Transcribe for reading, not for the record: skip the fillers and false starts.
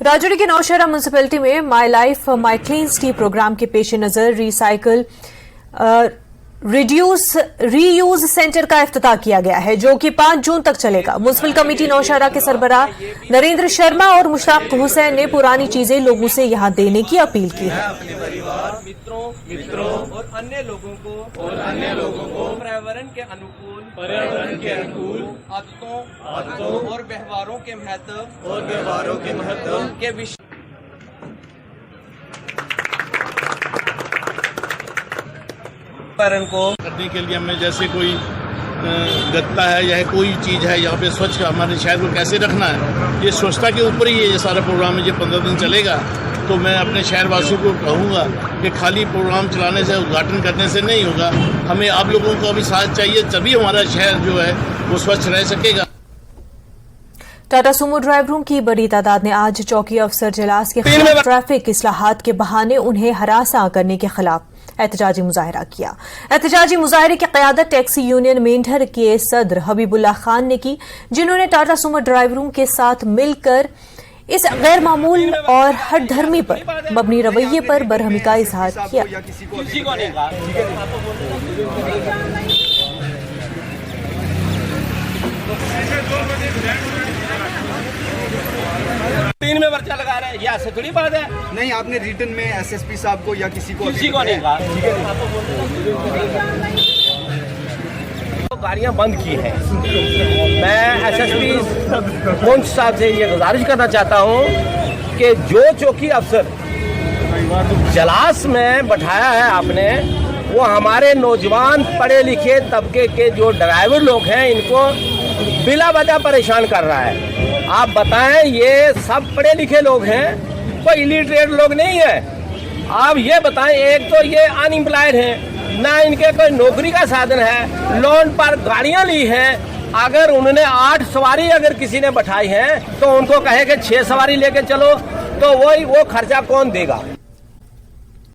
राजौरी के नौशहरा म्यूनिसिपैलिटी में my life my clean city program के पेश नजर रिसाइकिल रीयूज सेंटर का इफ्तिताह किया गया है, जो कि 5 जून तक चलेगा। म्युनिसिपल कमेटी नौशहरा के सरबराह नरेंद्र शर्मा और मुश्ताक हुसैन ने पुरानी चीजें लोगों से यहां देने की अपील की है। अपने परिवार, मित्रों और अन्य लोगों को पर्यावरण के अनुकूल आदतों और व्यवहारों के महत्व के विषय को करने के लिए हमें जैसे कोई गत्ता है या कोई चीज़ है यहाँ पे स्वच्छ हमारे शहर को कैसे रखना है, ये स्वच्छता के ऊपर ही ये सारा प्रोग्राम है। ये 15 दिन चलेगा। तो मैं अपने शहरवासियों को कहूँगा कि खाली प्रोग्राम चलाने से, उद्घाटन करने से नहीं होगा, हमें आप लोगों का भी साथ चाहिए, तभी हमारा शहर जो है वो स्वच्छ रह सकेगा। टाटा सुमो ड्राइवरों की बड़ी तादाद ने आज चौकी अफसर जलास के खिलाफ ट्रैफिक इस्लाहात के बहाने उन्हें हरासा करने के खिलाफ एहतजाजी मुजाहरा किया। एहतजाजी मुजाहरे की क़यादत टैक्सी यूनियन मेंढर के सदर हबीबुल्लाह खान ने की, जिन्होंने टाटा सुमो ड्राइवरों के साथ मिलकर इस गैर मामूल और हठधर्मी पर मबनी रवैये पर बरहमी का इजहार किया। तीन में पर्चा लगा रहे हैं, ये ऐसे थोड़ी बात है। नहीं, आपने रिटर्न में एसएसपी साहब को या किसी को नहीं कहा। तो गाड़ियां बंद की हैं। मैं एसएसपी पुंछ साहब से ये गुजारिश करना चाहता हूं कि जो चौकी अफसर जलास में बैठाया है आपने, वो हमारे नौजवान पढ़े लिखे तबके के जो ड्राइवर लोग हैं, इनको बिला वजह परेशान कर रहा है। आप बताएं, ये सब पढ़े लिखे लोग हैं, कोई इलिटरेट लोग नहीं है। आप ये बताएं, एक तो ये अनएम्प्लॉयड हैं, ना इनके कोई नौकरी का साधन है, लोन पर गाड़ियां ली हैं। अगर उन्होंने 8 सवारी अगर किसी ने बैठाई है तो उनको कहे कि 6 सवारी लेके चलो, तो वो खर्चा कौन देगा?